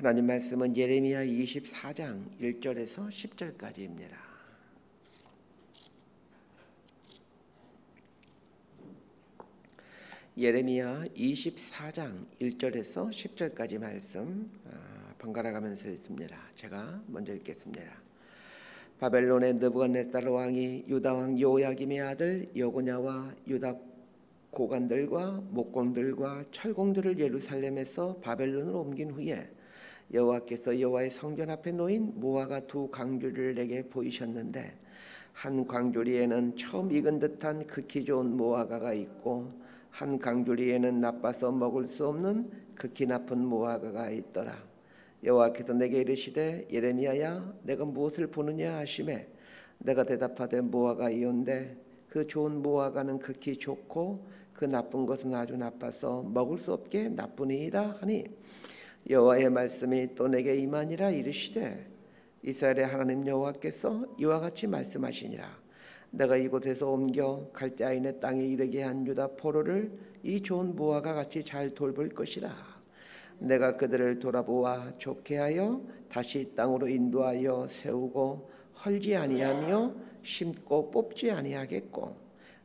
하나님 말씀은 예레미야 24장 1절에서 10절까지입니다. 예레미야 24장 1절에서 10절까지 말씀 번갈아 가면서 읽습니다. 제가 먼저 읽겠습니다. 바벨론의 느부갓네살 왕이 유다 왕 요야김의 아들 여고냐와 유다 고관들과 목공들과 철공들을 예루살렘에서 바벨론으로 옮긴 후에 여호와께서 여호와의 성전 앞에 놓인 무화과 두 광주리를 내게 보이셨는데 한 광주리에는 처음 익은 듯한 극히 좋은 무화과가 있고 한 광주리에는 나빠서 먹을 수 없는 극히 나쁜 무화과가 있더라. 여호와께서 내게 이르시되 예레미야야 내가 무엇을 보느냐 하시매 내가 대답하되 무화과이온데 그 좋은 무화과는 극히 좋고 그 나쁜 것은 아주 나빠서 먹을 수 없게 나쁘니이다 하니 여호와의 말씀이 또 내게 임하니라. 이르시되 이스라엘의 하나님 여호와께서 이와 같이 말씀하시니라. 내가 이곳에서 옮겨 갈대아인의 땅에 이르게 한 유다 포로를 이 좋은 무화과 같이 잘 돌볼 것이라. 내가 그들을 돌아보아 좋게 하여 다시 땅으로 인도하여 세우고 헐지 아니하며 심고 뽑지 아니하겠고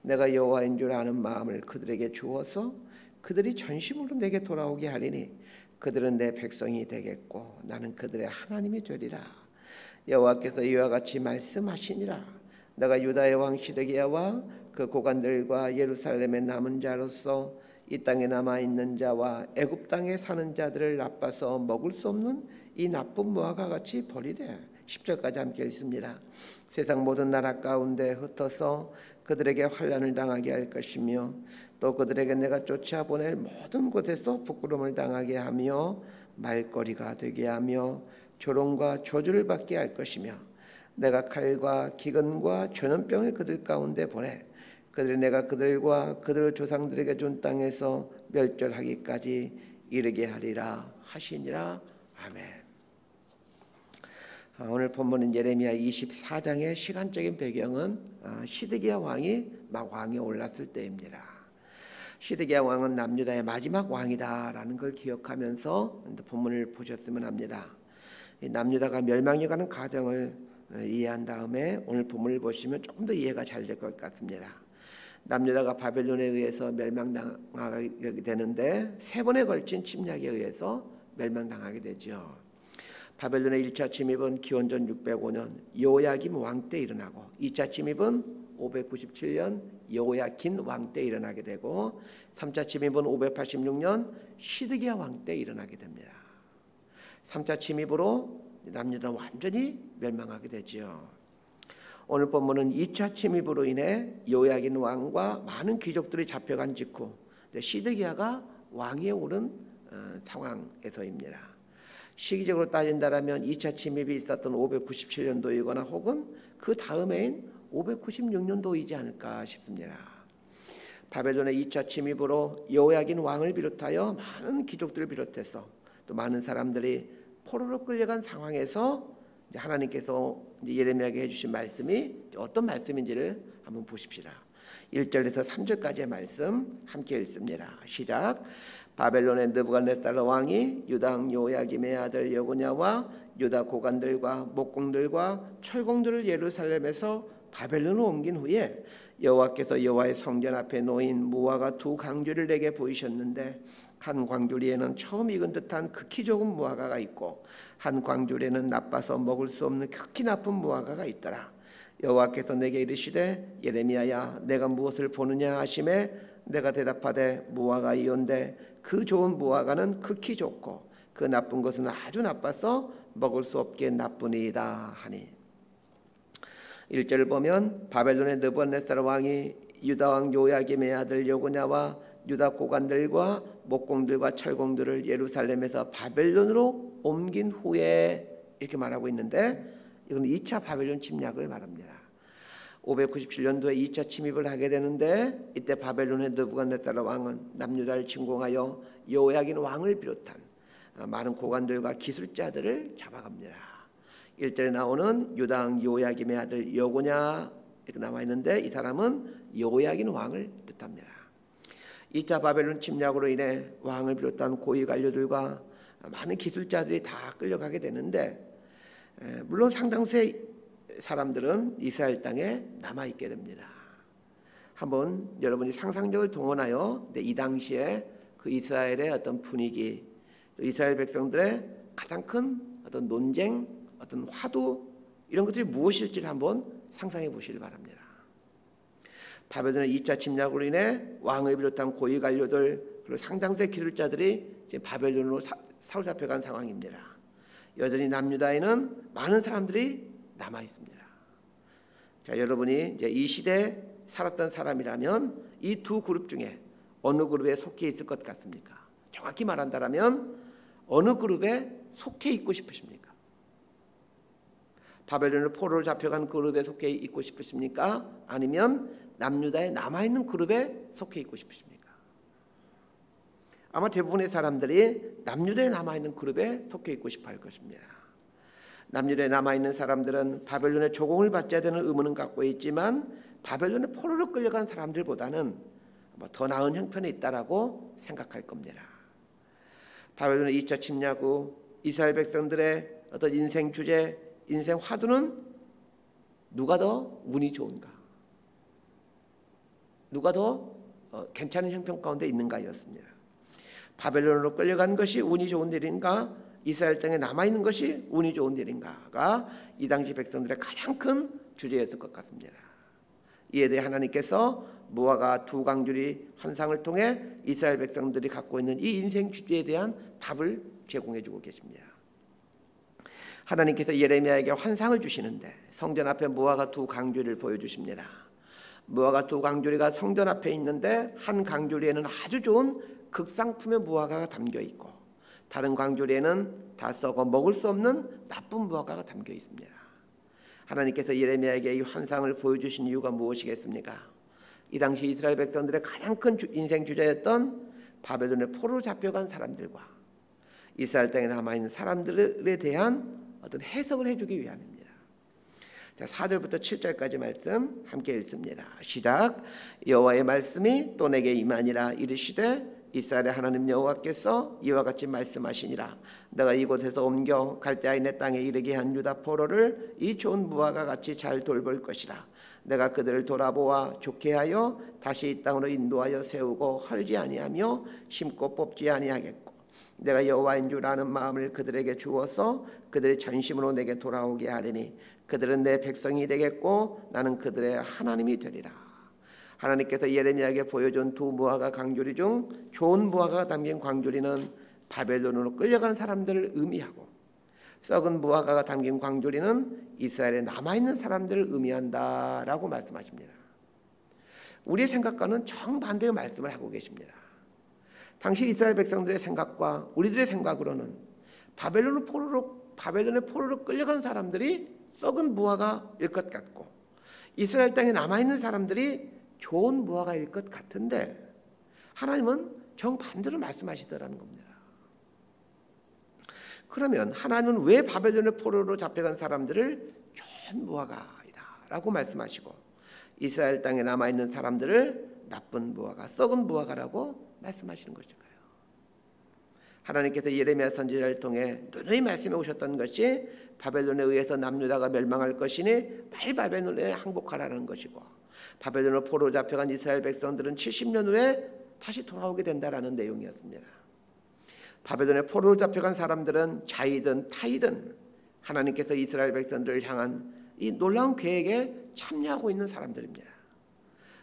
내가 여호와인 줄 아는 마음을 그들에게 주어서 그들이 전심으로 내게 돌아오게 하리니 그들은 내 백성이 되겠고 나는 그들의 하나님이 되리라. 여호와께서 이와 같이 말씀하시니라. 내가 유다의 왕 시드기야와 그 고관들과 예루살렘의 남은 자로서 이 땅에 남아있는 자와 애굽 땅에 사는 자들을 나빠서 먹을 수 없는 이 나쁜 무화과 같이 버리되 10절까지 함께 읽습니다. 세상 모든 나라 가운데 흩어서 그들에게 환난을 당하게 할 것이며 또 그들에게 내가 쫓아보낼 모든 곳에서 부끄러움을 당하게 하며 말거리가 되게 하며 조롱과 저주를 받게 할 것이며 내가 칼과 기근과 전염병을 그들 가운데 보내 그들이 내가 그들과 그들 조상들에게 준 땅에서 멸절하기까지 이르게 하리라 하시니라. 아멘. 오늘 본문은 예레미야 24장의 시간적인 배경은 시드기야 왕이 막 왕에 올랐을 때입니다. 시드기야 왕은 남유다의 마지막 왕이다라는 걸 기억하면서 본문을 보셨으면 합니다. 남유다가 멸망해 가는 과정을 이해한 다음에 오늘 본문을 보시면 조금 더 이해가 잘 될 것 같습니다. 남유다가 바벨론에 의해서 멸망당하게 되는데 세 번에 걸친 침략에 의해서 멸망당하게 되죠. 바벨론의 1차 침입은 기원전 605년 요야김 왕 때 일어나고 2차 침입은 597년 여호야킨 왕 때 일어나게 되고 3차 침입은 586년 시드기야 왕 때 일어나게 됩니다. 3차 침입으로 남유다는 완전히 멸망하게 되죠. 오늘 본문은 2차 침입으로 인해 요야긴 왕과 많은 귀족들이 잡혀간 직후 시드기야가 왕위에 오른 상황에서입니다. 시기적으로 따진다면 2차 침입이 있었던 597년도이거나 혹은 그 다음해인 596년도이지 않을까 싶습니다. 바벨론의 2차 침입으로 여호야긴 왕을 비롯하여 많은 귀족들을 비롯해서 또 많은 사람들이 포로로 끌려간 상황에서 하나님께서 예레미야에게 해주신 말씀이 어떤 말씀인지를 한번 보십시다. 1절에서 3절까지의 말씀 함께 읽습니다. 시작. 바벨론의 느부갓네살 왕이 유다 왕 요야김의 아들 여고냐와 유다 고관들과 목공들과 철공들을 예루살렘에서 바벨론으로 옮긴 후에 여호와께서 여호와의 성전 앞에 놓인 무화과 두 광주리를 내게 보이셨는데 한 광주리에는 처음 익은 듯한 극히 좋은 무화과가 있고 한 광주리에는 나빠서 먹을 수 없는 극히 나쁜 무화과가 있더라. 여호와께서 내게 이르시되 예레미야야 내가 무엇을 보느냐 하시매 내가 대답하되 무화과이온데 그 좋은 무화과는 극히 좋고 그 나쁜 것은 아주 나빠서 먹을 수 없게 나쁘니이다 하니 1절을 보면 바벨론의 느부갓네살 왕이 유다 왕 요야김의 아들 여고냐와 유다 고관들과 목공들과 철공들을 예루살렘에서 바벨론으로 옮긴 후에 이렇게 말하고 있는데 이건 2차 바벨론 침략을 말합니다. 597년도에 2차 침입을 하게 되는데 이때 바벨론의 느부갓네살 왕은 남유다를 침공하여 여호야긴 왕을 비롯한 많은 고관들과 기술자들을 잡아갑니다. 1절에 나오는 유다 왕 요야김의 아들 여고냐 이렇게 나와 있는데 이 사람은 여호야긴 왕을 뜻합니다. 2차 바벨론 침략으로 인해 왕을 비롯한 고위 관료들과 많은 기술자들이 다 끌려가게 되는데, 물론 상당수의 사람들은 이스라엘 땅에 남아있게 됩니다. 한번 여러분이 상상력을 동원하여 이 당시에 그 이스라엘의 어떤 분위기, 또 이스라엘 백성들의 가장 큰 어떤 논쟁, 어떤 화두, 이런 것들이 무엇일지를 한번 상상해 보시길 바랍니다. 바벨론의 2차 침략으로 인해 왕을 비롯한 고위 관료들 그리고 상당수의 기술자들이 지금 바벨론으로 사로잡혀간 상황입니다. 여전히 남유다에는 많은 사람들이 남아 있습니다. 자, 여러분이 이제 이 시대에 살았던 사람이라면 이 두 그룹 중에 어느 그룹에 속해 있을 것 같습니까? 정확히 말한다면 어느 그룹에 속해 있고 싶으십니까? 바벨론으로 포로로 잡혀간 그룹에 속해 있고 싶으십니까? 아니면 남유다에 남아있는 그룹에 속해 있고 싶으십니까? 아마 대부분의 사람들이 남유다에 남아있는 그룹에 속해 있고 싶어 할 것입니다. 남유다에 남아있는 사람들은 바벨론의 조공을 받아야 되는 의무는 갖고 있지만 바벨론의 포로로 끌려간 사람들보다는 더 나은 형편에 있다라고 생각할 겁니다. 바벨론의 2차 침략 후 이스라엘 백성들의 어떤 인생 주제, 인생 화두는 누가 더 운이 좋은가? 누가 더 괜찮은 형편 가운데 있는가였습니다. 바벨론으로 끌려간 것이 운이 좋은 일인가? 이스라엘 땅에 남아있는 것이 운이 좋은 일인가가 이 당시 백성들의 가장 큰 주제였을 것 같습니다. 이에 대해 하나님께서 무화과 두 강줄이 환상을 통해 이스라엘 백성들이 갖고 있는 이 인생 주제에 대한 답을 제공해 주고 계십니다. 하나님께서 예레미야에게 환상을 주시는데 성전 앞에 무화과 두 강줄을 보여주십니다. 무화과 두 강줄이가 성전 앞에 있는데 한 강줄에는 아주 좋은 극상품의 무화과가 담겨 있고 다른 강줄에는 다 썩어 먹을 수 없는 나쁜 무화과가 담겨 있습니다. 하나님께서 예레미야에게 이 환상을 보여주신 이유가 무엇이겠습니까? 이 당시 이스라엘 백성들의 가장 큰 인생 주제였던 바벨론의 포로로 잡혀간 사람들과 이스라엘 땅에 남아있는 사람들에 대한 어떤 해석을 해주기 위함입니다. 자, 4절부터 7절까지 말씀 함께 읽습니다. 시작. 여호와의 말씀이 또 내게 임하니라. 이르시되 이스라엘의 하나님 여호와께서 이와 같이 말씀하시니라. 내가 이곳에서 옮겨 갈대아인의 땅에 이르게 한 유다 포로를 이 좋은 무화과 같이 잘 돌볼 것이라. 내가 그들을 돌아보아 좋게 하여 다시 이 땅으로 인도하여 세우고 헐지 아니하며 심고 뽑지 아니하겠고 내가 여호와인 줄 아는 마음을 그들에게 주어서 그들의 전심으로 내게 돌아오게 하리니 그들은 내 백성이 되겠고 나는 그들의 하나님이 되리라. 하나님께서 예레미야에게 보여준 두 무화과 강조리 중 좋은 무화과가 담긴 강조리는 바벨론으로 끌려간 사람들을 의미하고 썩은 무화과가 담긴 강조리는 이스라엘에 남아있는 사람들을 의미한다라고 말씀하십니다. 우리의 생각과는 정반대의 말씀을 하고 계십니다. 당시 이스라엘 백성들의 생각과 우리들의 생각으로는 바벨론의 포로로 끌려간 사람들이 썩은 무화과일 것 같고 이스라엘 땅에 남아있는 사람들이 좋은 무화과일 것 같은데 하나님은 정반대로 말씀하시더라는 겁니다. 그러면 하나님은 왜 바벨론의 포로로 잡혀간 사람들을 좋은 무화과이다 라고 말씀하시고 이스라엘 땅에 남아있는 사람들을 나쁜 무화과, 썩은 무화과라고 말씀하시는 것일까요? 하나님께서 예레미야 선지자를 통해 누누이 말씀해 오셨던 것이 바벨론에 의해서 남유다가 멸망할 것이니 빨리 바벨론에 항복하라는 것이고 바벨론으로 포로로 잡혀간 이스라엘 백성들은 70년 후에 다시 돌아오게 된다라는 내용이었습니다. 바벨론에 포로로 잡혀간 사람들은 자이든 타이든 하나님께서 이스라엘 백성들을 향한 이 놀라운 계획에 참여하고 있는 사람들입니다.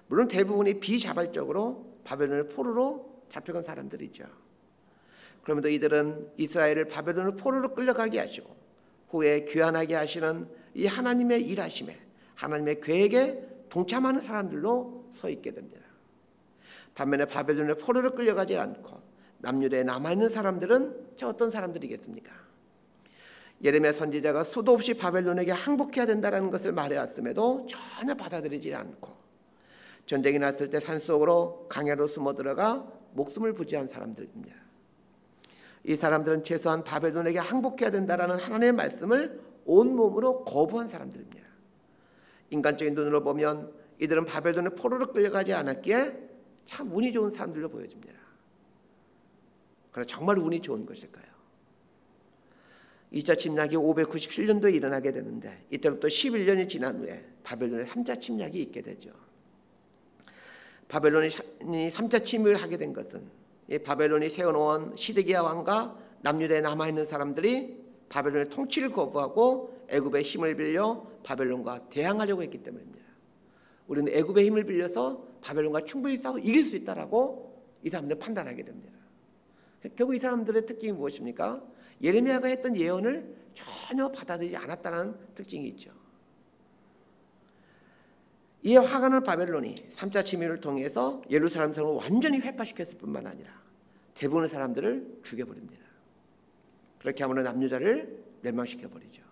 물론 대부분이 비자발적으로 바벨론의 포로로 잡혀간 사람들이죠. 그럼에도 이들은 이스라엘을 바벨론의 포로로 끌려가게 하시고 후에 귀환하게 하시는 이 하나님의 일하심에 하나님의 계획에 동참하는 사람들로 서 있게 됩니다. 반면에 바벨론의 포로로 끌려가지 않고 남유다에 남아있는 사람들은 저 어떤 사람들이겠습니까? 예레미야 선지자가 수도 없이 바벨론에게 항복해야 된다는 것을 말해왔음에도 전혀 받아들이지 않고 전쟁이 났을 때 산속으로 강야로 숨어 들어가 목숨을 부지한 사람들입니다. 이 사람들은 최소한 바벨론에게 항복해야 된다는 하나님의 말씀을 온몸으로 거부한 사람들입니다. 인간적인 눈으로 보면 이들은 바벨론의 포로로 끌려가지 않았기에 참 운이 좋은 사람들로 보여집니다. 그러나 정말 운이 좋은 것일까요? 2차 침략이 597년도에 일어나게 되는데 이때부터 11년이 지난 후에 바벨론의 3차 침략이 있게 되죠. 바벨론이 3차 침입을 하게 된 것은 이 바벨론이 세워놓은 시드기야 왕과 남유다에 남아있는 사람들이 바벨론의 통치를 거부하고 애굽의 힘을 빌려 바벨론과 대항하려고 했기 때문입니다. 우리는 애굽의 힘을 빌려서 바벨론과 충분히 싸워 이길 수 있다라고 이 사람들은 판단하게 됩니다. 결국 이 사람들의 특징이 무엇입니까? 예레미야가 했던 예언을 전혀 받아들이지 않았다는 특징이 있죠. 이에 화가 난 바벨론이 3차 침입을 통해서 예루살렘 성을 완전히 회파시켰을 뿐만 아니라 대부분의 사람들을 죽여버립니다. 그렇게 함으로 남유다를 멸망시켜버리죠.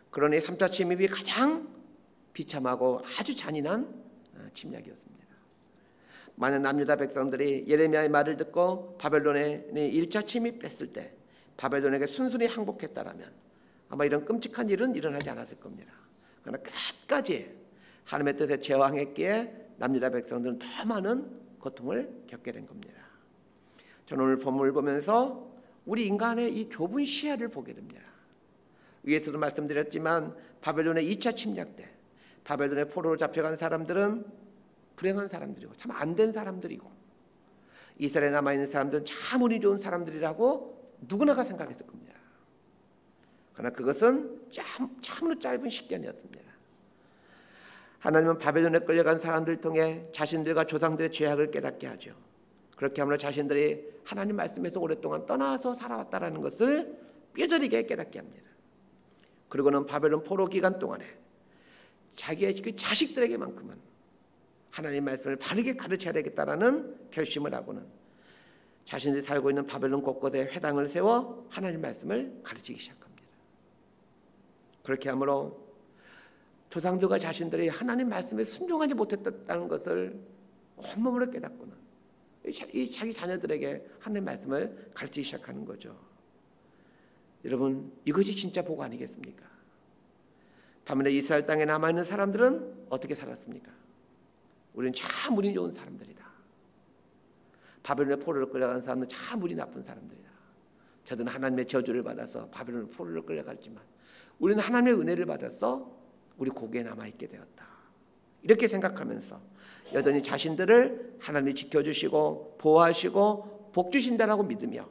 그러니 3차 침입이 가장 비참하고 아주 잔인한 침략이었습니다. 많은 남유다 백성들이 예레미야의 말을 듣고 바벨론에 1차 침입했을 때 바벨론에게 순순히 항복했다라면 아마 이런 끔찍한 일은 일어나지 않았을 겁니다. 그러나 끝까지 하나님의 뜻에 제왕했기에 남유다 백성들은 더 많은 고통을 겪게 된 겁니다. 저는 오늘 본문을 보면서 우리 인간의 이 좁은 시야를 보게 됩니다. 위에서도 말씀드렸지만 바벨론의 2차 침략 때 바벨론의 포로로 잡혀간 사람들은 불행한 사람들이고 참 안 된 사람들이고 이스라엘에 남아있는 사람들은 참 운이 좋은 사람들이라고 누구나가 생각했을 겁니다. 그러나 그것은 참으로 짧은 시간이었습니다. 하나님은 바벨론에 끌려간 사람들을 통해 자신들과 조상들의 죄악을 깨닫게 하죠. 그렇게 함으로 자신들이 하나님 말씀에서 오랫동안 떠나서 살아왔다는 것을 뼈저리게 깨닫게 합니다. 그리고는 바벨론 포로 기간 동안에 자기의 그 자식들에게만큼은 하나님 말씀을 바르게 가르쳐야 되겠다라는 결심을 하고는 자신들이 살고 있는 바벨론 곳곳에 회당을 세워 하나님 말씀을 가르치기 시작합니다. 그렇게 함으로 조상들과 자신들이 하나님 말씀에 순종하지 못했다는 것을 온몸으로 깨닫고는 이 자기 자녀들에게 하나님 말씀을 가르치기 시작하는 거죠. 여러분, 이것이 진짜 복 아니겠습니까? 반면에 이스라엘 땅에 남아있는 사람들은 어떻게 살았습니까? 우리는 참 운이 좋은 사람들이다. 바벨론의 포로로 끌려간 사람은 참 운이 나쁜 사람들이다. 저들은 하나님의 저주를 받아서 바벨론의 포로로 끌려갔지만 우리는 하나님의 은혜를 받아서 우리 고개에 남아있게 되었다. 이렇게 생각하면서 여전히 자신들을 하나님이 지켜주시고 보호하시고 복 주신다라고 믿으며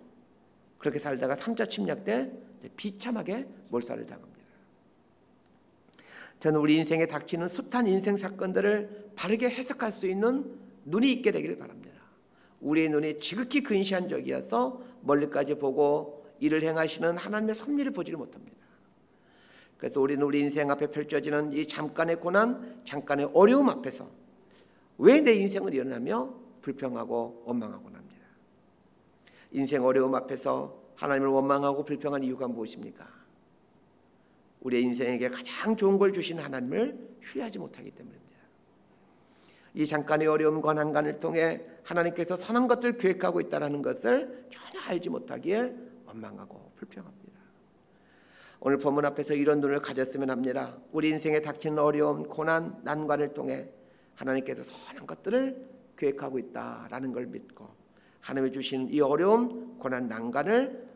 그렇게 살다가 3차 침략 때 비참하게 몰살을 당합니다. 저는 우리 인생에 닥치는 숱한 인생 사건들을 바르게 해석할 수 있는 눈이 있게 되기를 바랍니다. 우리의 눈이 지극히 근시안적이어서 멀리까지 보고 일을 행하시는 하나님의 섭리를 보지를 못합니다. 그래서 우리는 우리 인생 앞에 펼쳐지는 이 잠깐의 고난, 잠깐의 어려움 앞에서 왜 내 인생을 일어나며 불평하고 원망하고 납니다. 인생 어려움 앞에서 하나님을 원망하고 불평한 이유가 무엇입니까? 우리의 인생에게 가장 좋은 걸 주신 하나님을 신뢰하지 못하기 때문입니다. 이 잠깐의 어려움 고난간을 통해 하나님께서 선한 것들 계획하고 있다는 것을 전혀 알지 못하기에 원망하고 불평합니다. 오늘 본문 앞에서 이런 눈을 가졌으면 합니다. 우리 인생에 닥치는 어려움, 고난, 난관을 통해 하나님께서 선한 것들을 계획하고 있다라는 걸 믿고 하나님이 주신 이 어려움, 고난, 난관을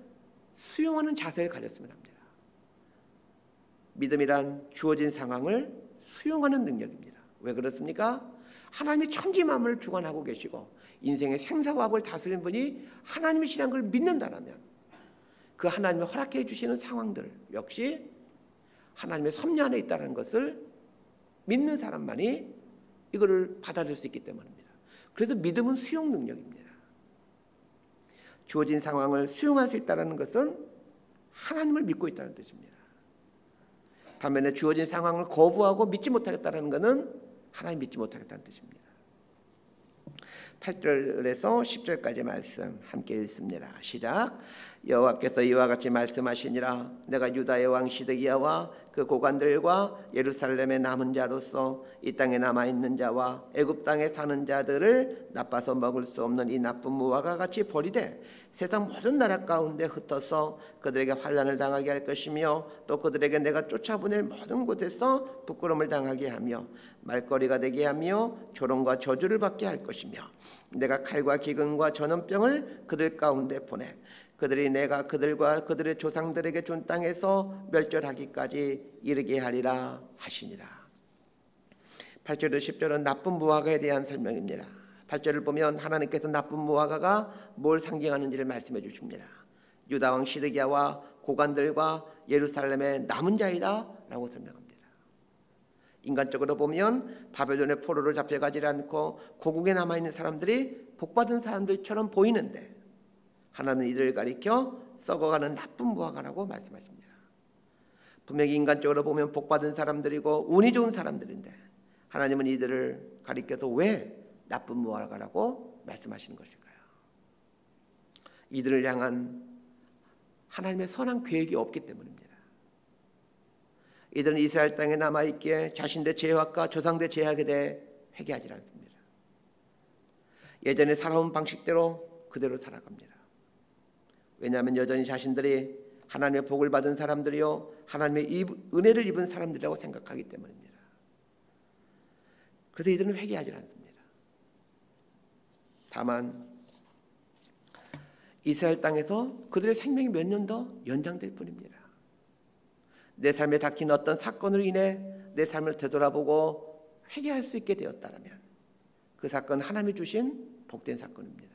수용하는 자세를 가졌으면 합니다. 믿음이란 주어진 상황을 수용하는 능력입니다. 왜 그렇습니까? 하나님이 천지만물을 주관하고 계시고 인생의 생사화합을 다스리는 분이 하나님이시라는 걸 믿는다면 그 하나님이 허락해 주시는 상황들 역시 하나님의 섭리 안에 있다는 것을 믿는 사람만이 이거를 받아들일 수 있기 때문입니다. 그래서 믿음은 수용 능력입니다. 주어진 상황을 수용할 수 있다는 것은 하나님을 믿고 있다는 뜻입니다. 반면에 주어진 상황을 거부하고 믿지 못하겠다는 것은 하나님 믿지 못하겠다는 뜻입니다. 8절에서 10절까지 말씀 함께 읽습니다. 시작. 여호와께서 이와 같이 말씀하시니라. 내가 유다의 왕 시드기야와 그 고관들과 예루살렘의 남은 자로서 이 땅에 남아있는 자와 애굽 땅에 사는 자들을 나빠서 먹을 수 없는 이 나쁜 무화과 같이 버리되 세상 모든 나라 가운데 흩어서 그들에게 환난을 당하게 할 것이며 또 그들에게 내가 쫓아보낼 모든 곳에서 부끄러움을 당하게 하며 말거리가 되게 하며 조롱과 저주를 받게 할 것이며 내가 칼과 기근과 전염병을 그들 가운데 보내 그들이 내가 그들과 그들의 조상들에게 준 땅에서 멸절하기까지 이르게 하리라 하시니라. 8절과 10절은 나쁜 무화과에 대한 설명입니다. 8절을 보면 하나님께서 나쁜 무화과가 뭘 상징하는지를 말씀해 주십니다. 유다왕 시드기야와 고관들과 예루살렘의 남은 자이다 라고 설명합니다. 인간적으로 보면 바벨론의 포로로 잡혀가지 않고 고국에 남아있는 사람들이 복받은 사람들처럼 보이는데 하나님은 이들을 가리켜 썩어가는 나쁜 무화과라고 말씀하십니다. 분명히 인간적으로 보면 복받은 사람들이고 운이 좋은 사람들인데 하나님은 이들을 가리켜서 왜 나쁜 무화과라고 말씀하시는 것일까요? 이들을 향한 하나님의 선한 계획이 없기 때문입니다. 이들은 이스라엘 땅에 남아있기에 자신들의 죄악과 조상들의 죄악에 대해 회개하지 않습니다. 예전에 살아온 방식대로 그대로 살아갑니다. 왜냐하면 여전히 자신들이 하나님의 복을 받은 사람들이요 하나님의 은혜를 입은 사람들이라고 생각하기 때문입니다. 그래서 이들은 회개하지 않습니다. 다만 이스라엘 땅에서 그들의 생명이 몇 년 더 연장될 뿐입니다. 내 삶에 닥친 어떤 사건으로 인해 내 삶을 되돌아보고 회개할 수 있게 되었다면 그 사건은 하나님이 주신 복된 사건입니다.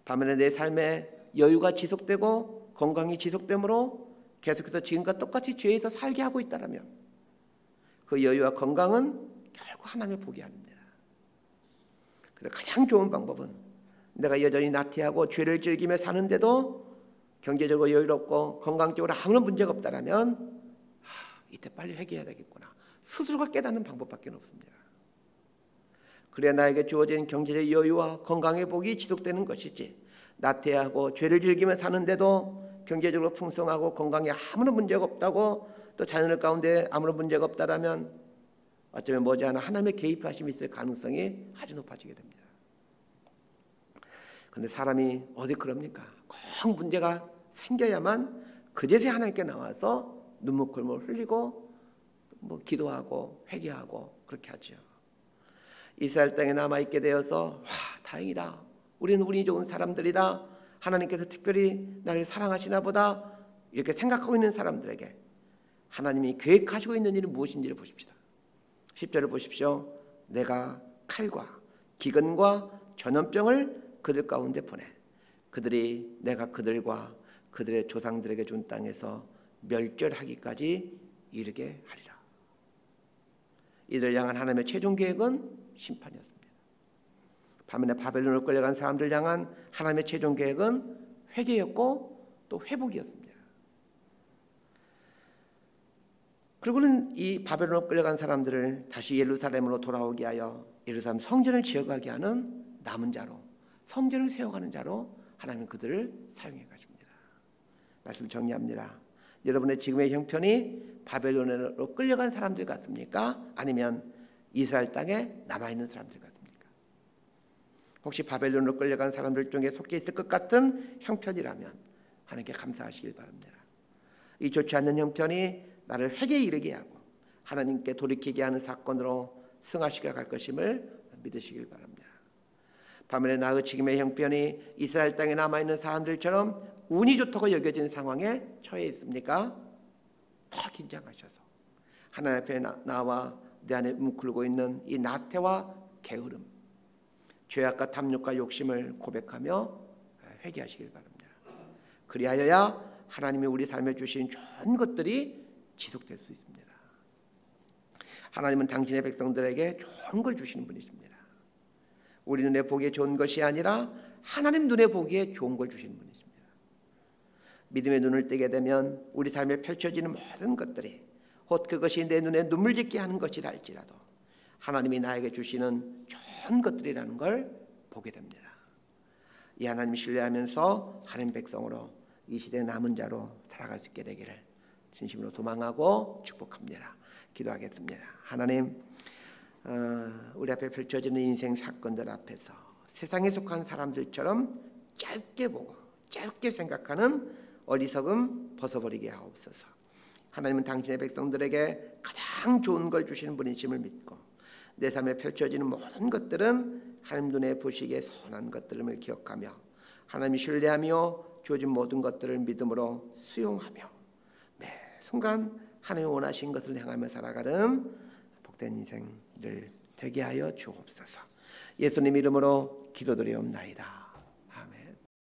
반면에 내 삶에 여유가 지속되고 건강이 지속되므로 계속해서 지금과 똑같이 죄에서 살게 하고 있다면 그 여유와 건강은 결국 하나님을 보게 합니다. 그래서 가장 좋은 방법은 내가 여전히 나태하고 죄를 즐기며 사는데도 경제적으로 여유롭고 건강적으로 아무런 문제가 없다면 이때 빨리 회개해야 되겠구나. 스스로가 깨닫는 방법밖에 없습니다. 그래야 나에게 주어진 경제적 여유와 건강의 복이 지속되는 것이지 나태하고 죄를 즐기며 사는데도 경제적으로 풍성하고 건강에 아무런 문제가 없다고 또 자녀들 가운데 아무런 문제가 없다라면 어쩌면 머지않아 하나님의 개입하심이 있을 가능성이 아주 높아지게 됩니다. 그런데 사람이 어디 그럽니까? 꼭 문제가 생겨야만 그제서 하나님께 나와서 눈물골물 흘리고 기도하고 회개하고 그렇게 하죠. 이스라엘 땅에 남아있게 되어서 다행이다. 우리는 운이 좋은 사람들이다. 하나님께서 특별히 나를 사랑하시나 보다. 이렇게 생각하고 있는 사람들에게 하나님이 계획하시고 있는 일은 무엇인지를 보십시다. 10절을 보십시오. 내가 칼과 기근과 전염병을 그들 가운데 보내 그들이 내가 그들과 그들의 조상들에게 준 땅에서 멸절하기까지 이르게 하리라. 이들 향한 하나님의 최종 계획은 심판이었습니다. 반면에 바벨론으로 끌려간 사람들 향한 하나님의 최종 계획은 회개였고 또 회복이었습니다. 그리고는 이 바벨론으로 끌려간 사람들을 다시 예루살렘으로 돌아오게 하여 예루살렘 성전을 지어가게 하는 남은 자로 성전을 세워가는 자로 하나님은 그들을 사용해 가십니다. 말씀 정리합니다. 여러분의 지금의 형편이 바벨론으로 끌려간 사람들 같습니까? 아니면 이스라엘 땅에 남아있는 사람들 같습니까? 혹시 바벨론으로 끌려간 사람들 중에 속해 있을 것 같은 형편이라면 하나님께 감사하시길 바랍니다. 이 좋지 않는 형편이 나를 회개에 이르게 하고 하나님께 돌이키게 하는 사건으로 승하시게 갈 것임을 믿으시길 바랍니다. 반면에 나의 지금의 형편이 이스라엘 땅에 남아있는 사람들처럼 운이 좋다고 여겨진 상황에 처해 있습니까? 더 긴장하셔서 하나님 앞에 나와 내 안에 뭉클고 있는 이 나태와 게으름, 죄악과 탐욕과 욕심을 고백하며 회개하시길 바랍니다. 그리하여야 하나님이 우리 삶에 주신 좋은 것들이 지속될 수 있습니다. 하나님은 당신의 백성들에게 좋은 걸 주시는 분이십니다. 우리 눈에 보기에 좋은 것이 아니라 하나님 눈에 보기에 좋은 걸 주시는 분이십니다. 믿음의 눈을 뜨게 되면 우리 삶에 펼쳐지는 모든 것들이 곧 그것이 내 눈에 눈물 짓게 하는 것이라 할지라도 하나님이 나에게 주시는 좋은 것들이라는 걸 보게 됩니다. 이 하나님 신뢰하면서 하나님 백성으로 이 시대의 남은 자로 살아갈 수 있게 되기를 진심으로 소망하고 축복합니다. 기도하겠습니다. 하나님, 우리 앞에 펼쳐지는 인생 사건들 앞에서 세상에 속한 사람들처럼 짧게 보고 짧게 생각하는 어리석음 벗어버리게 하옵소서. 하나님은 당신의 백성들에게 가장 좋은 걸 주시는 분이심을 믿고 내 삶에 펼쳐지는 모든 것들은 하나님 눈에 보시기에 선한 것들임을 기억하며 하나님이 신뢰하며 주어진 모든 것들을 믿음으로 수용하며 매 순간 하나님이 원하신 것을 향하며 살아가는 복된 인생들 되게 하여 주옵소서. 예수님 이름으로 기도드리옵나이다.